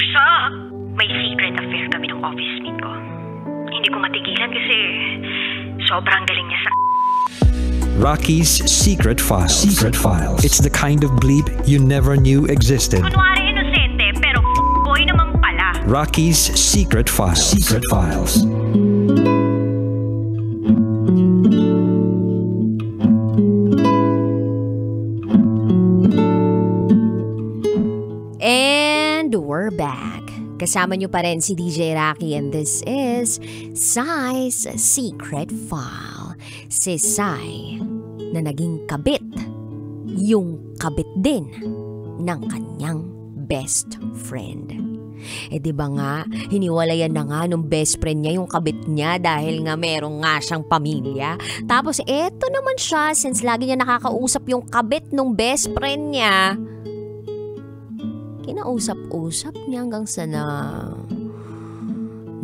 siya. May secret affair kami ng office mate ko. Hindi ko matigilan kasi sobrang galing niya sa... Rocky's Secret Files. Secret Files. It's the kind of bleep you never knew existed. Kunwari inosente, pero boy naman pala. Rocky's Secret Files. Secret Files. And we're back. Kasama nyo pa rin si DJ Rocky and this is Sai's Secret File. Si Sai na naging kabit, yung kabit din ng kanyang best friend. Di ba nga, hiniwalayan na nga nung best friend niya yung kabit niya dahil nga meron nga siyang pamilya. Tapos eto naman siya, since lagi niya nakakausap yung kabit nung best friend niya, kinausap-usap niya hanggang sa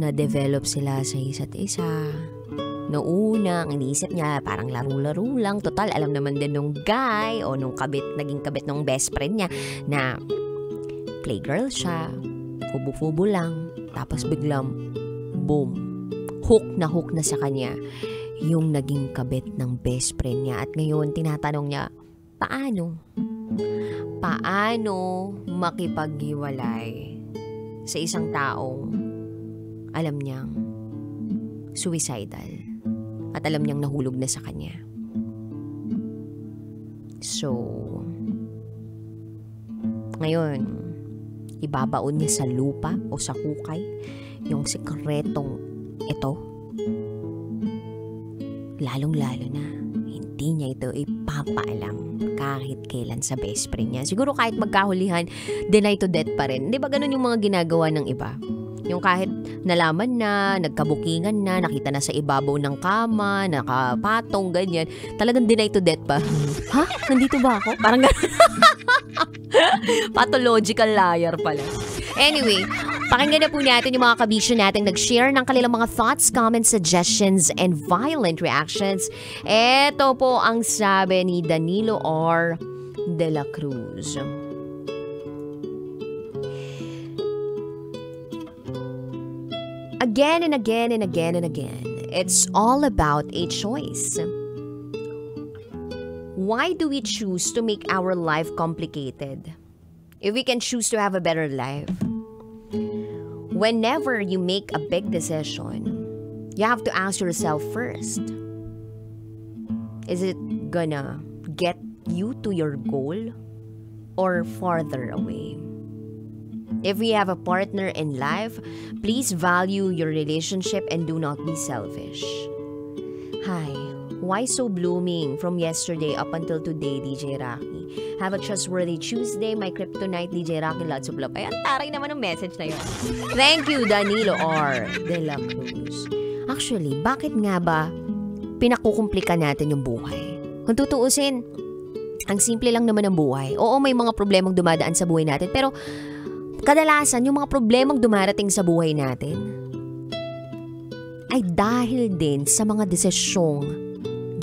na-develop sila sa isa't isa. Noong ang iniisip niya, parang laro-laro lang. Total, alam naman din nung guy o nung kabit, naging kabit nung best friend niya na playgirl siya, fubo-fubo lang. Tapos biglang, boom, hook na sa kanya yung naging kabit ng best friend niya. At ngayon, tinatanong niya, paano makipaghiwalay sa isang taong alam niyang suicidal at alam niyang nahulog na sa kanya. So, ngayon, ibabaon niya sa lupa o sa hukay yung sikretong ito. Lalong-lalo na hindi niya ito ipapaalam kahit kailan sa best friend niya. Siguro kahit magkahulihan, deny to death pa rin. Di ba ganun yung mga ginagawa ng iba? Yung kahit nalaman na, nagkabukingan na, nakita na sa ibabaw ng kama, nakapatong, ganyan. Talagang deny to death pa. Ha? Nandito ba ako? Parang gano'n. Pathological liar pala. Anyway, pakinggan na po natin yung mga kabisyo natin nag-share ng kanilang mga thoughts, comments, suggestions, and violent reactions. Ito po ang sabi ni Danilo R. De La Cruz. Again and again and again and again, it's all about a choice. Why do we choose to make our life complicated if we can choose to have a better life? Whenever you make a big decision, you have to ask yourself first, is it gonna get you to your goal or farther away? If we have a partner in life, please value your relationship and do not be selfish. Hi, why so blooming from yesterday up until today, DJ Rocky? Have a trustworthy Tuesday, my kryptonite, DJ Rocky, lots of love. Ay, ang taray naman ng message na yun. Thank you, Danilo R. De La Cruz. Actually, bakit nga ba pinakukumplika natin yung buhay? Kung tutuusin, ang simple lang naman ng buhay. Oo, may mga problemang dumadaan sa buhay natin, pero kadalasan, yung mga problemang dumarating sa buhay natin ay dahil din sa mga desisyong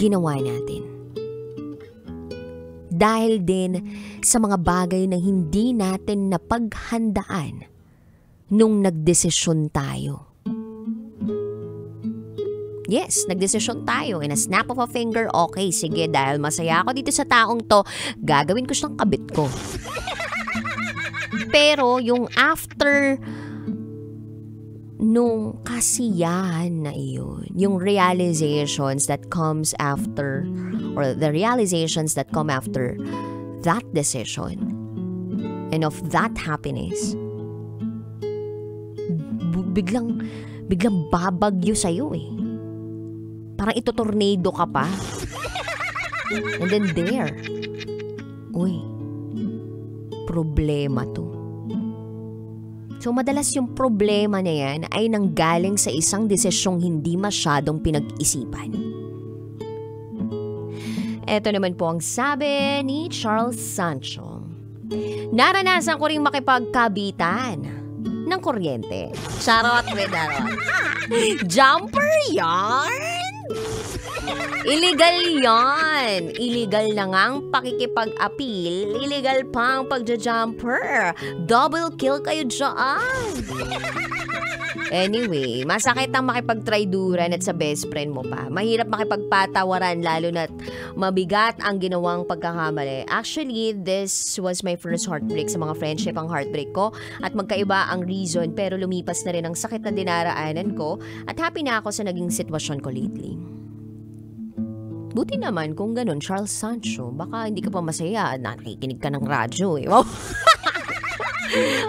ginawa natin. Dahil din sa mga bagay na hindi natin napaghandaan nung nagdesisyon tayo. Yes, nagdesisyon tayo. In a snap of a finger, okay, sige, dahil masaya ako dito sa taong to, gagawin ko siyang kabit ko. Pero yung after nung kasiyahan na iyon, yung realizations that comes after, or the realizations that come after that decision and of that happiness, biglang babagyo sa'yo eh. Parang ito-tornado ka pa. And then there, uy, problema to. So madalas yung problema na yan ay nanggaling sa isang desisyong hindi masyadong pinag-isipan. Ito naman po ang sabi ni Charles Sancho. Naranasan ko rin makipagkabitan ng kuryente. Charot with arot. Jumper yarn? Illegal yan. Illegal na nga ang pakikipag-appeal. Illegal pa ang pagja-jumper. Double kill kayo dyan. Anyway, masakit ang makipagtrayduran at sa best friend mo pa. Mahirap makipagpatawaran lalo na't mabigat ang ginawang pagkakamali. Actually, this was my first heartbreak sa mga friendship ang heartbreak ko at magkaiba ang reason pero lumipas na rin ang sakit na dinaraanan ko at happy na ako sa naging sitwasyon ko lately. Buti naman kung ganun, Charles Sancho, baka hindi ka pa masaya, nakikinig ka ng radyo eh. Wow.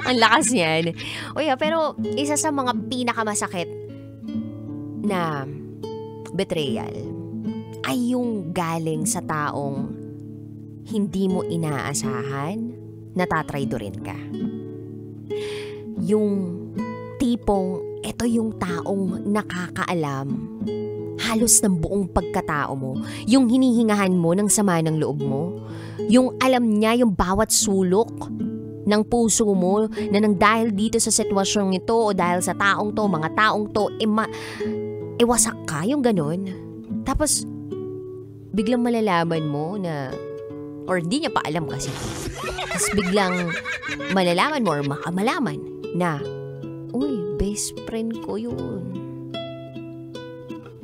Ang lakas yan. O yeah, pero isa sa mga pinakamasakit na betrayal ay yung galing sa taong hindi mo inaasahan na tatraydorin ka. Yung tipong ito yung taong nakakaalam halos ng buong pagkatao mo, yung hinihingahan mo ng sama ng loob mo, yung alam niya yung bawat sulok ng puso mo na nang dahil dito sa sitwasyong ito o dahil sa taong to, mga taong to, wasak ka, yung ganun. Tapos, biglang malalaman mo na, or di niya pa alam kasi, tapos biglang malalaman mo or makamalaman na, uy, best friend ko yun.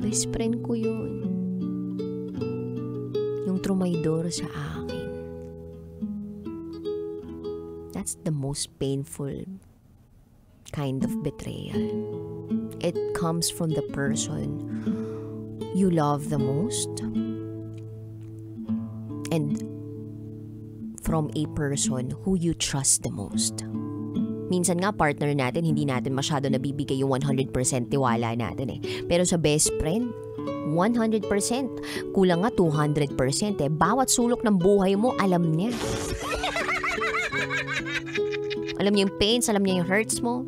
Best friend ko yun. Yung trumaydor sa akin. That's the most painful kind of betrayal. It comes from the person you love the most and from a person who you trust the most. Minsan nga partner natin, hindi natin masyado nabibigay yung 100% tiwala natin eh. Pero sa best friend, 100%. Kulang nga 200% eh. Bawat sulok ng buhay mo, alam niya. Alam niya yung pains, alam niya yung hurts mo.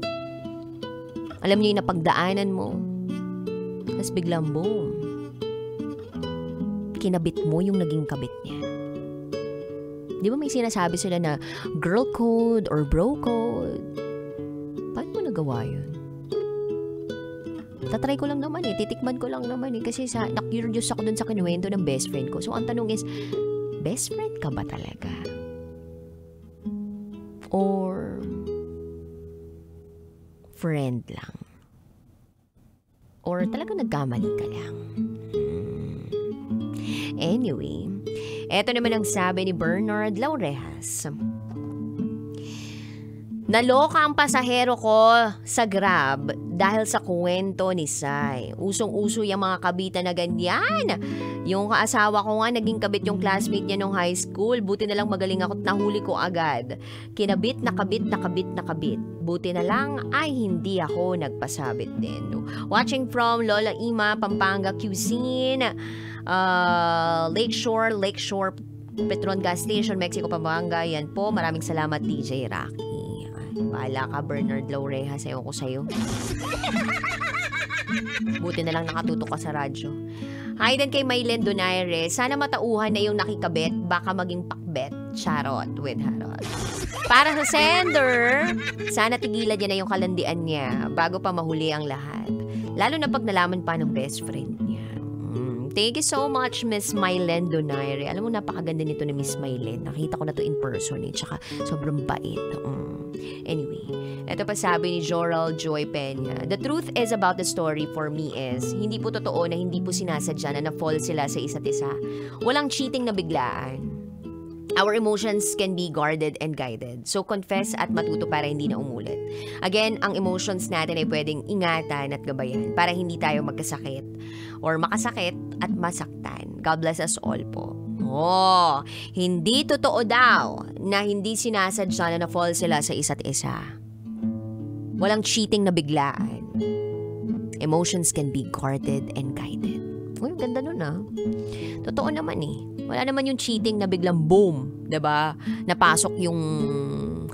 Alam niya yung napagdaanan mo. Tapos biglang boom. Kinabit mo yung naging kabit niya. Di ba may sinasabi sila na girl code or bro code? Paano mo nagawa yun? Tatry ko lang naman eh. Titikman ko lang naman eh. Kasi na-curious ako dun sa kinuwento ng best friend ko. So ang tanong is, best friend ka ba talaga? Or friend lang? Or talagang nagkamali ka lang? Anyway, eto naman ang sabi ni Bernard Laurejas. Naloka ang pasahero ko sa Grab dahil sa kwento ni Sai. Usong-uso yung mga kabitan na ganyan. Yung kaasawa ko nga naging kabit yung classmate niya nung high school. Buti na lang magaling ako at nahuli ko agad. Kinabit, nakabit, nakabit, nakabit. Buti na lang ay hindi ako nagpasabit din. Watching from Lola Ima, Pampanga Cuisine, Lakeshore, Petron Gas Station, Mexico, Pampanga. Yan po. Maraming salamat, DJ Rocky. Bahala ka, Bernard Laurejas. Ewan ko sa'yo. Buti na lang nakatutok ka sa radyo. Hi din kay Maylen Donaire. Sana matauhan na yung nakikabit. Baka maging pakbet. Charot with Harot. Para sa sender, sana tigilan niya na yung kalandian niya bago pa mahuli ang lahat. Lalo na pag nalaman pa ng best friend niya. Thank you so much, Miss Maylen Donaire. Alam mo, napakaganda nito ni Miss Maylen. Nakita ko na to in person eh. Tsaka sobrang bait. Anyway, ito pa sabi ni Joral Joy Peña. The truth is about the story for me is, hindi po totoo na hindi po sinasadya na na-fall sila sa isa't isa. Walang cheating na biglaan. Our emotions can be guarded and guided. So confess at matuto para hindi na umulit. Again, ang emotions natin ay pwedeng ingatan at gabayan para hindi tayo magkasakit or makasakit at masaktan. God bless us all po. Oh, hindi totoo daw na hindi sinasadya na na-fall sila sa isa't isa. Walang cheating na biglaan. Emotions can be guarded and guided. Uy, ganda nun ah. Totoo naman eh. Wala naman yung cheating na biglang boom, 'di ba? Napasok yung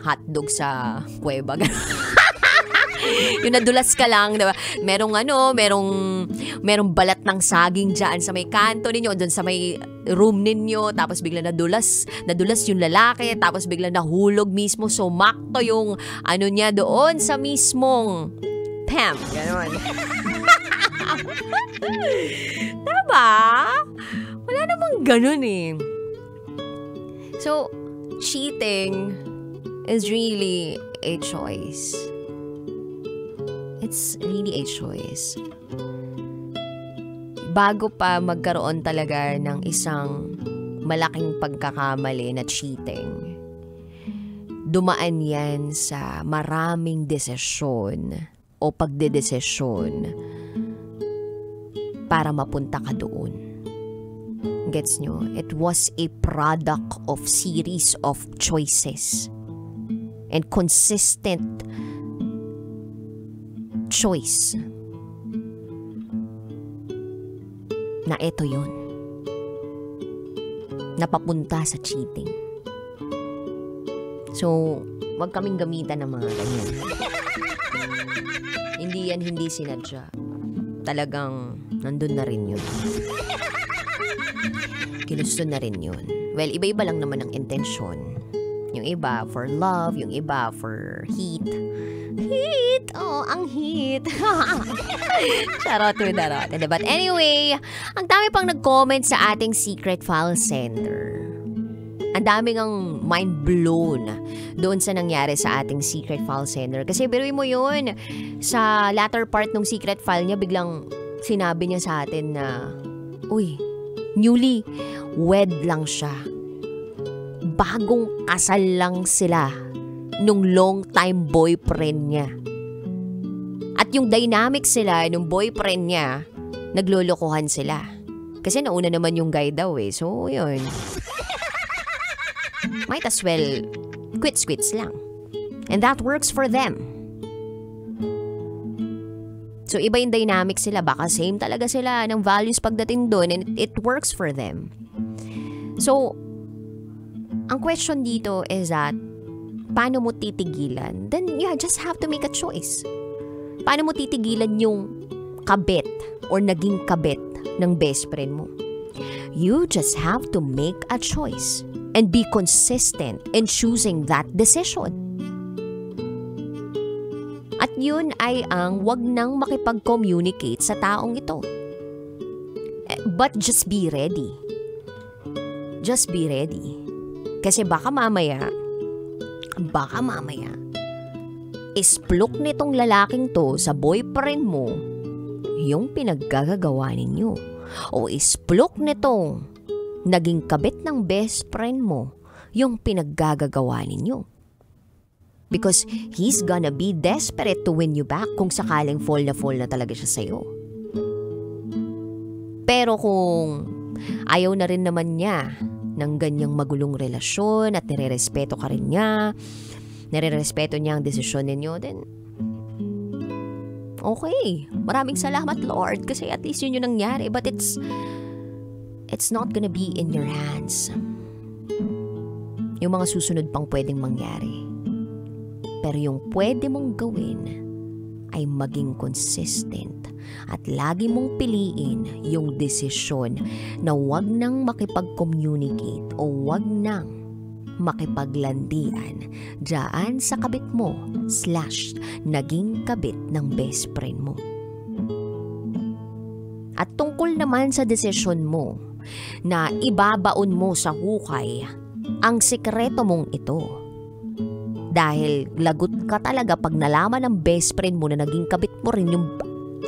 hotdog sa kuweba. Yung nadulas ka lang, 'di ba? Merong balat ng saging diyan sa may kanto ninyo, doon sa may room ninyo, tapos biglang nadulas yung lalaki, tapos biglang nahulog mismo, sumakto yung ano niya doon sa mismong Pam, gano'n. Diba? Wala namang ganun eh. So, cheating is really a choice. It's really a choice. Bago pa magkaroon talaga ng isang malaking pagkakamali na cheating, dumaan yan sa maraming desisyon o pagdedesisyon para mapunta ka doon. Gets nyo? It was a product of series of choices and consistent choice na ito yun, napapunta sa cheating. So, wag kaming gamitan ng mga ganyan. Hindi sinadya. Talagang nandun na rin yun. Ginusto na rin yun. Well, iba-iba lang naman ang intensyon. Yung iba for love, yung iba for heat. Heat! Oh, ang heat! Charot with the rot. But anyway, ang dami pang nag-comment sa ating secret file sender. Ang daming ang mind blown doon sa nangyari sa ating secret file sender. Kasi biruin mo yun, sa latter part ng secret file niya, biglang sinabi niya sa atin na, uy, newly wed lang siya. Bagong kasal lang sila nung long time boyfriend niya. At yung dynamic sila nung boyfriend niya, naglolokohan sila. Kasi nauna naman yung guy daw eh. So, yun. Might as well quits lang. And that works for them. So, iba yung dynamic sila. Baka same talaga sila ng values pagdating doon and it works for them. So, ang question dito is that, paano mo titigilan? Then, you just have to make a choice. Paano mo titigilan yung kabit or naging kabit ng best friend mo? You just have to make a choice and be consistent in choosing that decision. At yun ay ang wag nang makipag-communicate sa taong ito. But just be ready. Just be ready. Kasi baka mamaya, isplok nitong lalaking to sa boyfriend mo yung pinaggagawa ninyo. O isplok nitong naging kabit ng best friend mo yung pinaggagawa ninyo. Because he's gonna be desperate to win you back kung sakaling fall na talaga siya sa'yo. Pero kung ayaw na rin naman niya ng ganyang magulong relasyon at nire-respeto ka rin niya, nire-respeto niya ang desisyon ninyo, then okay. Maraming salamat, Lord, kasi at least yun yung nangyari. But it's not gonna be in your hands. Yung mga susunod pang pwedeng mangyari. Pero yung pwede mong gawin ay maging consistent at lagi mong piliin yung desisyon na wag nang makipag-communicate o wag nang makipaglandian dyan sa kabit mo / naging kabit ng best friend mo. At tungkol naman sa desisyon mo na ibabaon mo sa hukay ang sikreto mong ito. Dahil lagot ka talaga pag nalaman ng best friend mo na naging kabit mo rin yung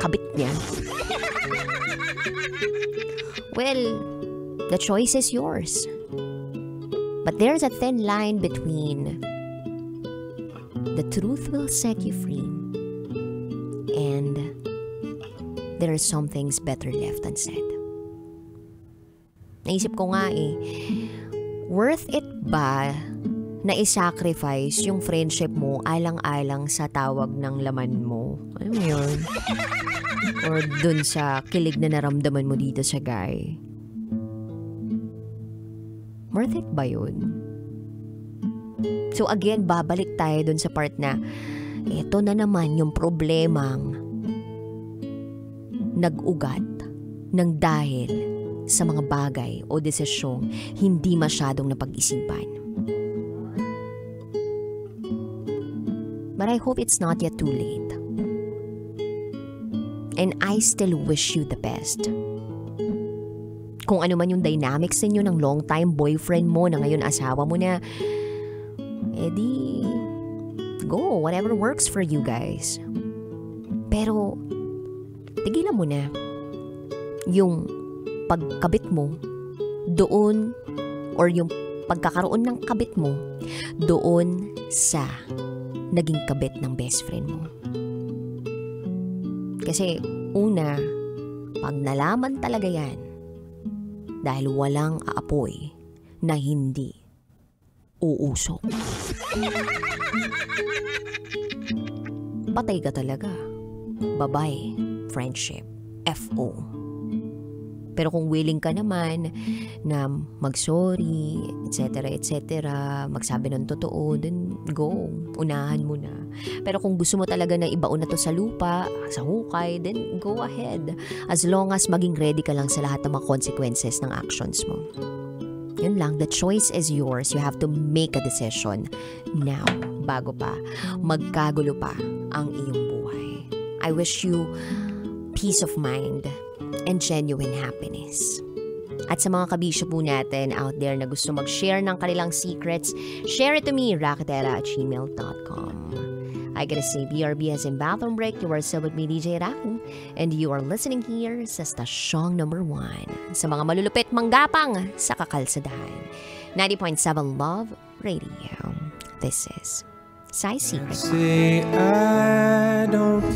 kabit niya. Well, the choice is yours. But there's a thin line between the truth will set you free and there are some things better left unsaid. Naisip ko nga worth it ba na i-sacrifice yung friendship mo alang-alang sa tawag ng laman mo? Ano mo yun? Or dun sa kilig na naramdaman mo dito sa guy? Worth it ba yun? So again, babalik tayo dun sa part na eto na naman yung problemang nag-ugat ng dahil sa mga bagay o desisyong hindi masyadong napag-isipan. But I hope it's not yet too late. And I still wish you the best. Kung ano man yung dynamics ninyo ng long-time boyfriend mo na ngayon asawa mo na, edi, go, whatever works for you guys. Pero, tigilan mo na yung pagkabit mo doon or yung pagkakaroon ng kabit mo doon sa naging kabit ng best friend mo. Kasi una, pag nalaman talaga yan, dahil walang aapoy na hindi uusok. Patay ka talaga. Bye-bye, friendship. FO. Pero kung willing ka naman na mag-sorry, etc., magsabi ng totoo, then go, unahan mo na. Pero kung gusto mo talaga na ibaon na to sa lupa, sa hukay, then go ahead. As long as maging ready ka lang sa lahat ng mga consequences ng actions mo. Yun lang, the choice is yours. You have to make a decision now, bago pa magkagulo pa ang iyong buhay. I wish you peace of mind and genuine happiness. At sa mga kabisyo po natin out there na gusto mag-share ng kanilang secrets, share it to me, raketera@gmail.com. I gotta say, BRB as in Bathroom Break. You are still with me, DJ Raki, and you are listening here sa Stasyong number 1 sa mga malulupit manggapang sa kakalsadahan. 90.7 Love Radio. This is Sai Secret. Say I don't